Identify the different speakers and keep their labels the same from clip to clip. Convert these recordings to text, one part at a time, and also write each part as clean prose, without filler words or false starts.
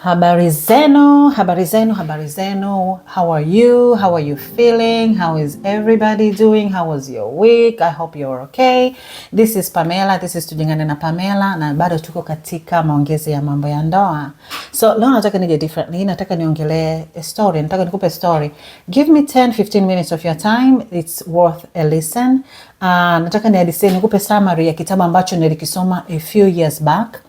Speaker 1: Habari zenu, habari zenu, habari zenu. How are you? How are you feeling? How is everybody doing? How was your week? I hope you're okay. This is Pamela. This is Tujengane na Pamela, na bado tuko katika maongezi ya mambo ya ndoa. So leo nataka nije differently. Nataka niongelee a story. Nataka nikupe story. Give me 10-15 minutes of your time. It's worth a listen. Nataka nikupe summary ya kitabu ambacho nilikisoma a few years back.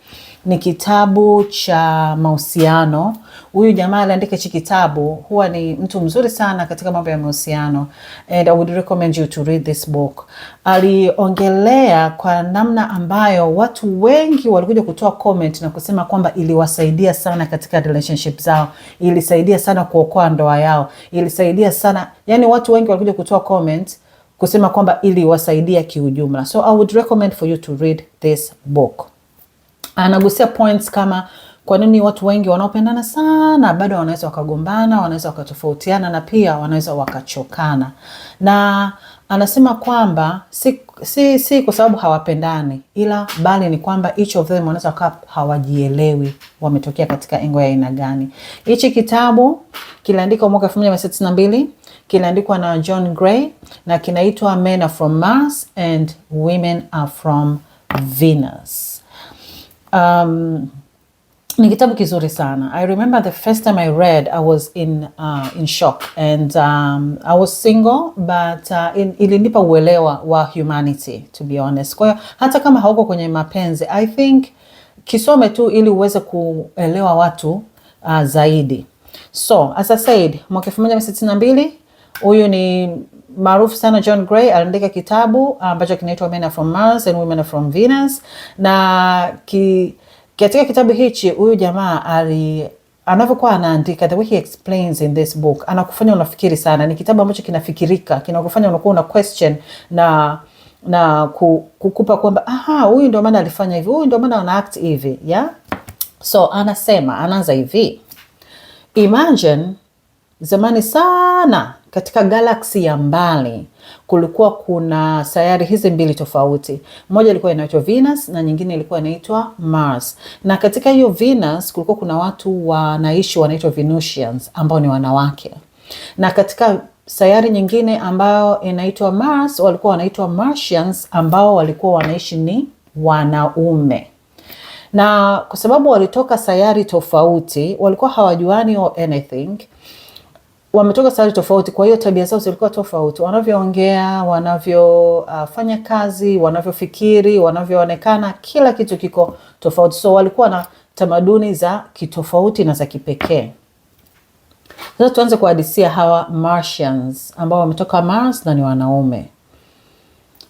Speaker 1: Ni kitabu cha mahusiano. Huyu jamaa aliandika hichi kitabu, huwa ni mtu mzuri sana katika mambo ya mahusiano, and I would recommend you to read this book. Aliongelea kwa namna ambayo watu wengi walikuja kutoa comment na kusema kwamba iliwasaidia sana katika relationship zao, ilisaidia sana kuokoa ndoa yao, ilisaidia sana, yani watu wengi walikuja kutoa comment kusema kwamba iliwasaidia kiujumla. So I would recommend for you to read this book. Anagusia points kama kwa nini watu wengi wanaopendana sana bado wanaweza wakagombana, wanaweza wakatofautiana, na pia wanaweza wakachokana. Na anasema kwamba si kwa sababu hawapendani, ila bali ni kwamba each of them wanaweza wakawa hawajielewi wametokea katika engo ya aina gani. Hichi kitabu kiliandikwa mwaka 1962, kiliandikwa na John Gray, na kinaitwa Men Are From Mars and Women Are From Venus. Ni kitabu kizuri sana. I remember the first time I read, I was in shock, and I was single, but ilinipa uelewa wa humanity, to be honest. Kwa hiyo hata kama hauko kwenye mapenzi, I think kisome tu ili uweze kuelewa watu zaidi. So as I said, mwaka 1962, huyu ni maarufu sana John Gray aliandika kitabu ambacho kinaitwa Men Are From Mars and Women Are From Venus. Na katika kitabu hichi huyu jamaa anavyokuwa anaandika, the way he explains in this book, anakufanya unafikiri sana. Ni kitabu ambacho kinafikirika, kinakufanya unakuwa una question na kukupa kwamba huyu ndio maana alifanya hivi, huyu ndio maana ana act hivi, yeah? So anaanza hivi. Imagine zamani sana katika galaksi ya mbali kulikuwa kuna sayari hizi mbili tofauti. Moja ilikuwa inaitwa Venus na nyingine ilikuwa inaitwa Mars. Na katika hiyo Venus kulikuwa kuna watu wanaishi wanaitwa Venusians ambao ni wanawake. Na katika sayari nyingine ambayo inaitwa Mars walikuwa wanaitwa Martians ambao walikuwa wanaishi ni wanaume. Na kwa sababu walitoka sayari tofauti, walikuwa hawajuani or anything. Wametoka sayari tofauti, kwa hiyo tabia zao zilikuwa tofauti. Wanavyoongea, wanavyofanya kazi, wanavyofikiri, wanavyoonekana, kila kitu kiko tofauti. So walikuwa na tamaduni za kitofauti na za kipekee. Sasa tuanze kuhadisia hawa Martians ambao wametoka Mars na ni wanaume.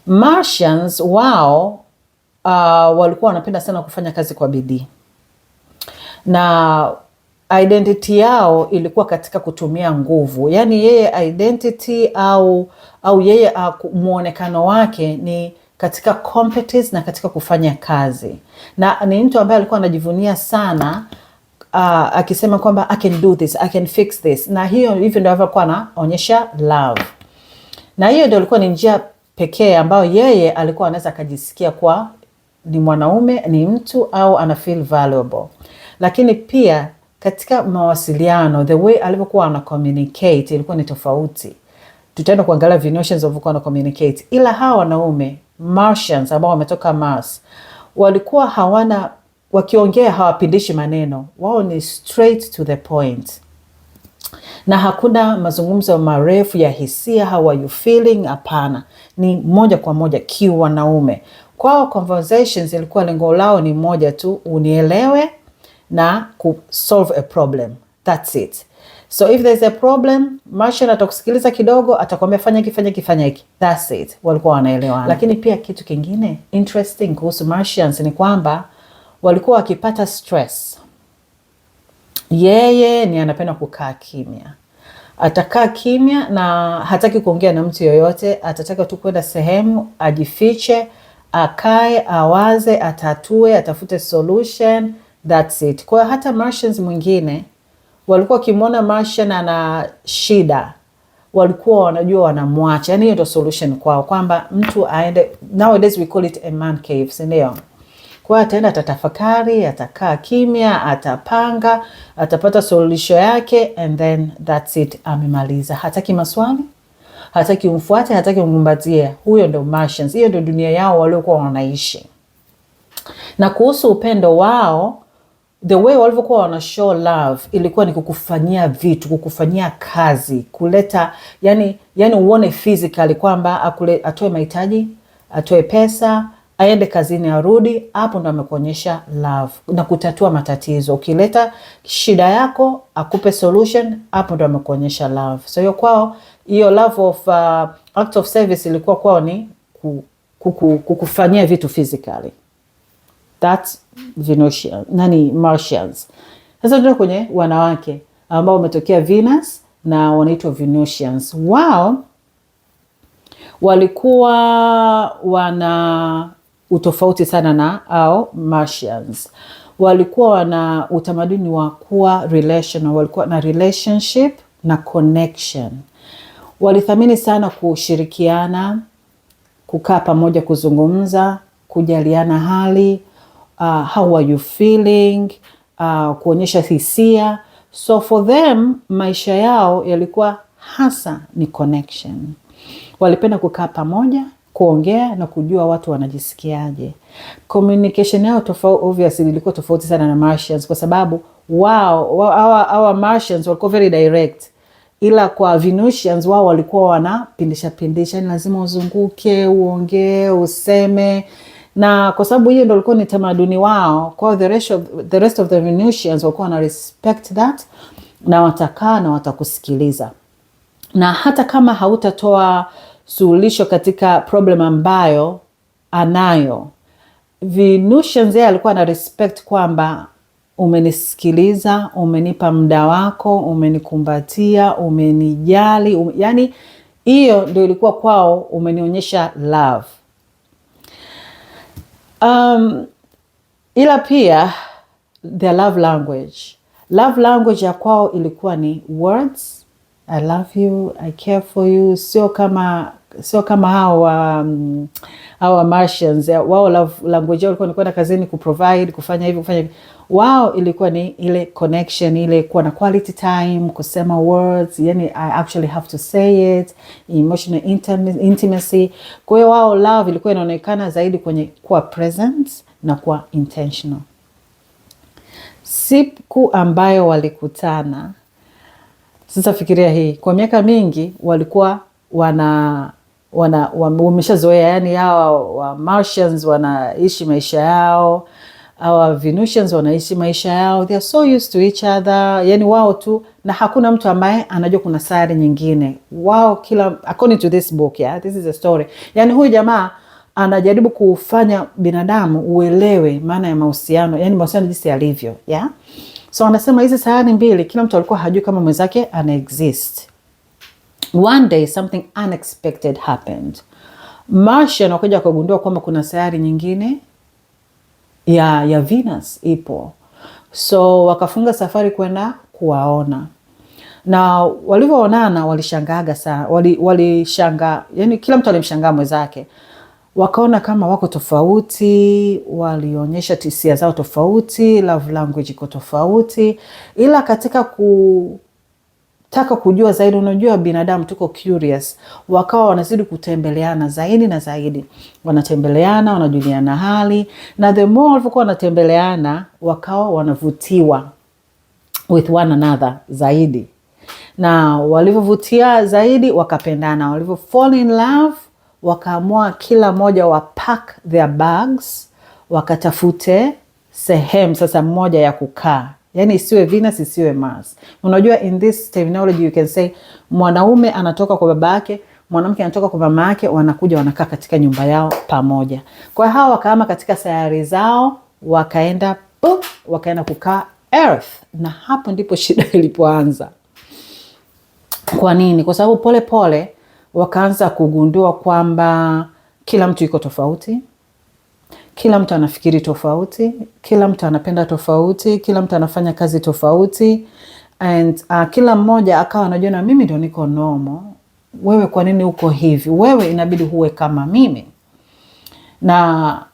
Speaker 1: Martians wao walikuwa wanapenda sana kufanya kazi kwa bidii. Na identity yao ilikuwa katika kutumia nguvu. Yani yeye identity au yeye muonekano wake ni katika competence na katika kufanya kazi. Na ni mtu ambaye alikuwa anajivunia sana akisema kwamba I can do this, I can fix this. Na hivyo ndio alikuwa anaonyesha love. Na hiyo ndio ilikuwa ni njia pekee ambayo yeye alikuwa anaweza kujisikia kwa ni mwanaume, ni mtu au ana feel valuable. Lakini pia katika mawasiliano, the way alivyokuwa ana communicate ilikuwa ni tofauti. Tutaenda kuangalia Venusians walivyokuwa na communicate. Ila hawa wanaume Martians ambao wametoka Mars walikuwa wakiongea hawapindishi maneno. Wao ni straight to the point. Na hakuna mazungumzo marefu ya hisia, how are you feeling, hapana. Ni moja kwa moja kiwanaume. Kwao conversations ilikuwa lengo lao ni moja tu, unielewe na solve a problem. That's it. So if there's a problem, Martian atakusikiliza kidogo, atakwambia fanya hiki. That's it. Walikuwa wanaelewana. Lakini pia kitu kingine interesting kuhusu Martians ni kwamba walikuwa wakipata stress, yeye ni anapenda kukaa kimya. Atakaa kimya na hataki kuongea na mtu yoyote. Atataka tu kwenda sehemu, ajifiche, akae, awaze, atatue, atafute solution. That's it. Kwa hata Martians mwingine walikuwa kimwona Martian ana shida, walikuwa wanajua wanamwacha. Yani hiyo ndio solution kwao, kwamba mtu aende. Nowadays we call it a man cave, si ndio? Kwa hiyo ataenda, atatafakari, atakaa kimya, atapanga, atapata suluhisho yake, and then that's it, amemaliza. Hataki maswali, hataki umfuate, hataki umkumbatie. Huyo ndio Martians. Hiyo ndio dunia yao waliokuwa wanaishi. Na kuhusu upendo wao, the way walivyokuwa wana show love ilikuwa ni kukufanyia vitu, kukufanyia kazi, kuleta yani uone physically kwamba atoe mahitaji, atoe pesa, aende kazini, arudi. Hapo ndo amekuonyesha love na kutatua matatizo. Ukileta shida yako akupe solution, hapo ndo amekuonyesha love. So hiyo kwao, hiyo love of act of service ilikuwa kwao ni kukufanyia vitu physically. That's Venusian, Martians. Sasa ndio kwenye wanawake ambao wametokea Venus na wanaitwa Venusians. Wao walikuwa wana utofauti sana na au Martians. Walikuwa wana utamaduni wa kuwa relational, walikuwa na relationship na connection. Walithamini sana kushirikiana, kukaa pamoja, kuzungumza, kujaliana hali, how are you feeling, kuonyesha hisia. So for them, maisha yao yalikuwa hasa ni connection. Walipenda kukaa pamoja, kuongea na kujua watu wanajisikiaje. Communication yao obviously ilikuwa tofauti sana na Martians, kwa sababu our Martians walikuwa very direct. Ila kwa Venusians wao walikuwa wanapindisha, ni lazima uzunguke, uongee, useme. Na kwa sababu hiyo ndio ilikuwa ni tamaduni wao, kwa the rest of the Venusians walikuwa na respect that, na watakaa na watakusikiliza. Na hata kama hautatoa suluhisho katika problem ambayo anayo, Venusians yeye alikuwa na respect kwamba umenisikiliza, umenipa muda wako, umenikumbatia, umenijali, yani hiyo ndio ilikuwa kwao, umenionyesha love. Ila pia their love language ya kwao ilikuwa ni words. I love you, I care for you. Sio kama hawa Martians. Wao love language yao ilikuwa ni kwenda kazini, kuprovide, kufanya hivi. Wao ilikuwa ni ile connection, ile kuwa na quality time, kusema words, yani I actually have to say it, emotional intimacy. Kwa hiyo wao love ilikuwa inaonekana zaidi kwenye kuwa present na kuwa intentional. Siku ambayo walikutana, sasa fikiria hii, kwa miaka mingi walikuwa wameshazoea, yani hawa Martians wanaishi maisha yao, hawa Venusians wanaishi maisha yao, they are so used to each other, yani wao tu, na hakuna mtu ambaye anajua kuna sayari nyingine. Wao according to this book, this is a story, yani huyu jamaa anajaribu kufanya binadamu uelewe maana ya mahusiano, yani mahusiano jinsi yalivyo, So anasema hizi sayari mbili, kila mtu alikuwa hajui kama mwenzake ana exist. One day something unexpected happened. Martian wakaja kugundua kwamba kuna sayari nyingine ya Venus ipo. So wakafunga safari kwenda kuwaona. Na walivyoonana walishangaga sana. Walishangaa, yani kila mtu alimshangaa mwenzake. Wakaona kama wako tofauti, walionyesha hisia zao tofauti, love language iko tofauti. Ila katika kutaka kujua zaidi, unajua binadamu tuko curious, wakawa wanazidi kutembeleana zaidi na zaidi. Wanatembeleana, wanajuliana hali, na the more walivyokuwa wanatembeleana, wakawa wanavutiwa with one another zaidi. Na walivyovutia zaidi, wakapendana. Walivyo fall in love, wakaamua kila moja wa pack their bags, wakatafute sehemu sasa moja ya kukaa. Yani isiwe Venus, isiwe Mars. Unajua in this terminology you can say mwanaume anatoka kwa baba yake, mwanamke anatoka kwa mama yake, wanakuja wanakaa katika nyumba yao pamoja. Kwa hao wakaama katika sayari zao, wakaenda kukaa Earth. Na hapo ndipo shida ilipoanza. Kwa nini? Kwa sababu pole pole wakaanza kugundua kwamba kila mtu yuko tofauti, kila mtu anafikiri tofauti, kila mtu anapenda tofauti, kila mtu anafanya kazi tofauti, and kila mmoja akawa anajua na mimi ndio niko normal, wewe kwa nini uko hivi, wewe inabidi huwe kama mimi. Na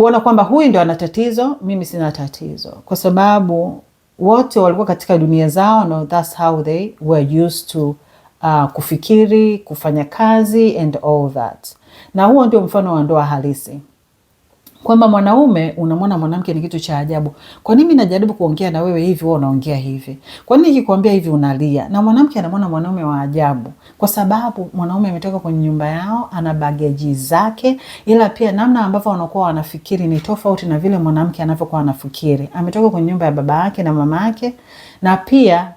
Speaker 1: kuona kwamba huyu ndio ana tatizo, mimi sina tatizo, kwa sababu wote walikuwa katika dunia zao, no, that's how they were used to kufikiri, kufanya kazi and all that. Na huo ndio mfano wa ndoa halisi, kwamba mwanaume unamwona mwanamke ni kitu cha ajabu. Kwa nini najaribu kuongea na wewe hivi, wewe unaongea hivi? Kwa nini nikikwambia hivi unalia? Na mwanamke anamwona mwanaume wa ajabu, kwa sababu mwanaume ametoka kwenye nyumba yao, ana bageji zake, ila pia namna ambavyo wanakuwa wanafikiri ni tofauti na vile mwanamke anavyokuwa anafikiri. Ametoka kwenye nyumba ya baba yake na mama yake, na pia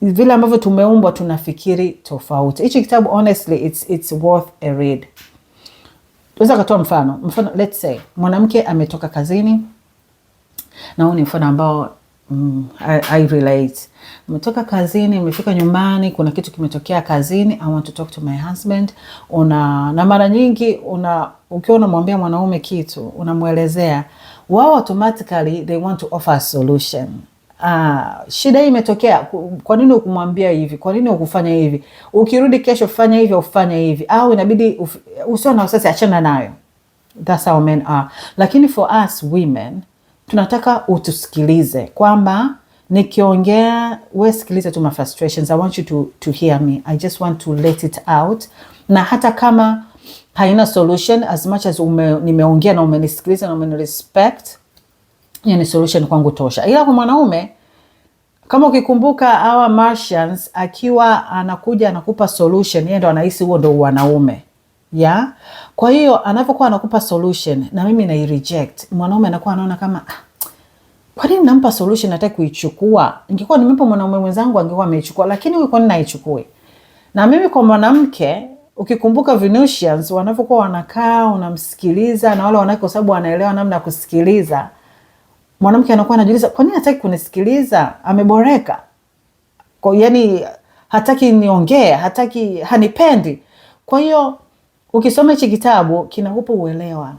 Speaker 1: vile ambavyo tumeumbwa tunafikiri tofauti. Hichi kitabu honestly it's worth a read. Tuweza kutoa mfano, let's say mwanamke ametoka kazini, na huu ni mfano ambao I relate. Umetoka kazini, umefika nyumbani, kuna kitu kimetokea kazini, I want to talk to my husband. Na mara nyingi ukiwa unamwambia mwanaume kitu, unamuelezea, wao automatically they want to offer a solution. Shida hii imetokea, kwa nini ukumwambia hivi? Kwa nini ukufanya hivi? Ukirudi kesho fanya hivi au fanya hivi, au inabidi usio na usasi, achana nayo. That's how men are. Lakini for us women tunataka utusikilize, kwamba nikiongea wewe sikiliza tu my frustrations, I want you to hear me, I just want to let it out. Na hata kama haina solution, as much as nimeongea na umenisikiliza na umenirespect, yani solution kwangu tosha. Ila kwa mwanaume, kama ukikumbuka our Martians, akiwa anakuja anakupa solution, yeye ndo anahisi huo ndo wanaume. Yeah? Kwa hiyo anapokuwa anakupa solution na mimi na reject, mwanaume anakuwa anaona kama kwa nini nampa solution nataka kuichukua? Ingekuwa nimempa mwanaume mwenzangu angekuwa ameichukua, lakini wewe kwa nini naichukue? Na mimi kwa mwanamke, ukikumbuka Venusians wanapokuwa wanakaa unamsikiliza, na wale wanawake kwa sababu wanaelewa namna ya kusikiliza, mwanamke anakuwa anajiuliza, kwa nini hataki kunisikiliza? Ameboreka. Yani hataki niongee, hanipendi. Kwa hiyo ukisoma hichi kitabu kinakupa uelewa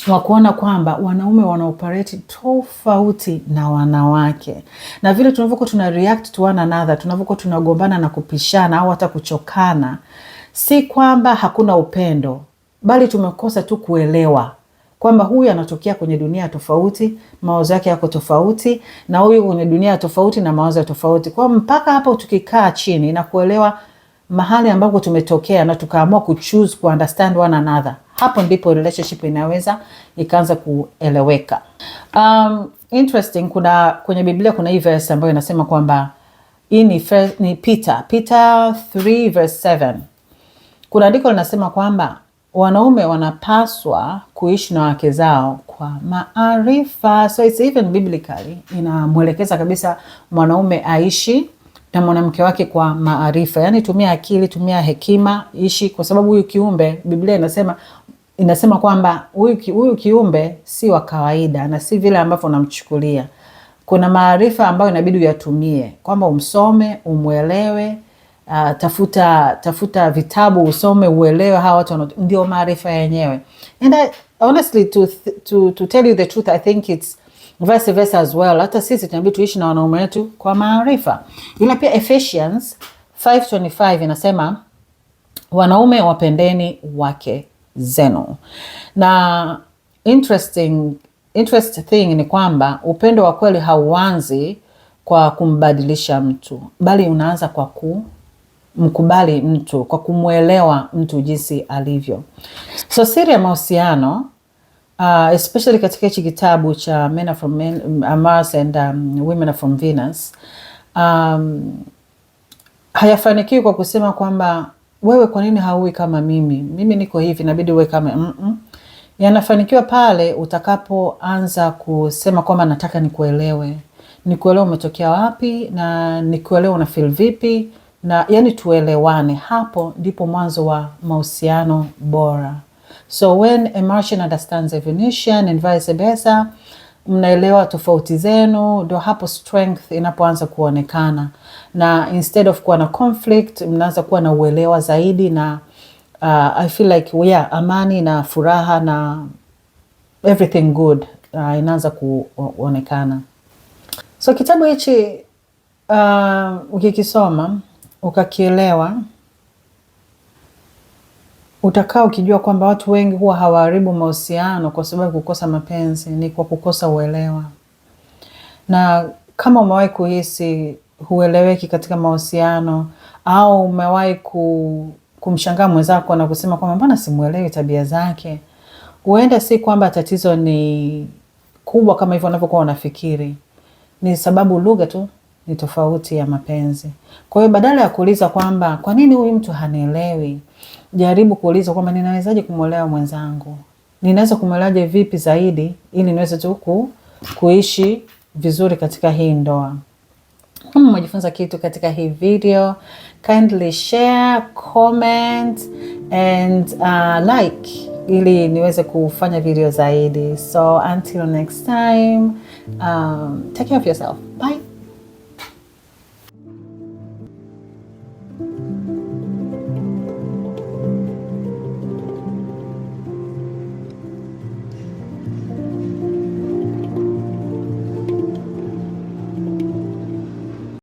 Speaker 1: wa kuona kwamba wanaume wana operate tofauti na wanawake. Na vile tunavyokuwa tuna react to one another, tunavyokuwa tunagombana na kupishana au hata kuchokana, si kwamba hakuna upendo, bali tumekosa tu kuelewa kwamba huyu anatokea kwenye dunia tofauti, mawazo yake yako tofauti, na huyu kwenye dunia tofauti na mawazo tofauti. Kwa mpaka hapo tukikaa chini na kuelewa mahali ambako tumetokea na tukaamua kuchoose ku understand one another, hapo ndipo relationship inaweza ikaanza kueleweka. Interesting, kwenye Biblia kuna hii verse ambayo inasema kwamba hii ni Peter 3 verse 7. Kuna andiko linasema kwamba wanaume wanapaswa kuishi na wake zao kwa maarifa. So it's even biblically inamwelekeza kabisa mwanaume aishi na mwanamke wake kwa maarifa. Yani tumia akili, tumia hekima, ishi, kwa sababu huyu kiumbe, Biblia inasema kwamba huyu kiumbe si wa kawaida na si vile ambavyo unamchukulia. Kuna maarifa ambayo inabidi uyatumie, kwamba umsome, umuelewe, tafuta vitabu usome uelewe hawa watu ndio maarifa yenyewe. And honestly to tell you the truth, I think it's vice versa as well. Hata sisi tunabidi tuishi na wanaume wetu kwa maarifa. Ila pia Ephesians 5:25 inasema wanaume wapendeni wake zenu. Na interesting thing ni kwamba upendo wa kweli hauanzi kwa kumbadilisha mtu, bali unaanza kwa kumkubali mtu, kwa kumuelewa mtu jinsi alivyo. So siri ya mahusiano, especially katika hichi kitabu cha Men Are From Mars and Women Are From Venus, hayafanikiwi kwa kusema kwamba wewe kwa nini hauwi kama mimi niko hivi inabidi uwe kama yanafanikiwa pale utakapoanza kusema kwamba nataka nikuelewe umetokea wapi, na nikuelewe una feel vipi, na yani tuelewane. Hapo ndipo mwanzo wa mahusiano bora. So when a Martian understands a Venusian and vice versa, mnaelewa tofauti zenu, ndio hapo strength inapoanza kuonekana. Na instead of kuwa na conflict, mnaanza kuwa na uelewa zaidi, na I feel like amani na furaha na everything good inaanza kuonekana. So kitabu hichi ukikisoma ukakielewa, utakaa ukijua kwamba watu wengi huwa hawaharibu mahusiano kwa sababu kukosa mapenzi, ni kwa kukosa uelewa. Na kama umewahi kuhisi hueleweki katika mahusiano au umewahi kumshangaa mwenzako na kusema kwamba mbona simuelewi tabia zake, huenda si kwamba tatizo ni kubwa kama hivyo unavyokuwa unafikiri. Ni sababu lugha tu ni tofauti ya mapenzi. Kwa hiyo badala ya kuuliza kwamba kwa nini huyu mtu hanielewi, jaribu kuuliza kwamba ninawezaje kumuelewa mwenzangu? Ninaweza kumuelewaje vipi zaidi ili niweze tu kuishi vizuri katika hii ndoa. Kama umejifunza kitu katika hii video, kindly share, comment and like ili niweze kufanya video zaidi. So until next time, take care of yourself. Bye.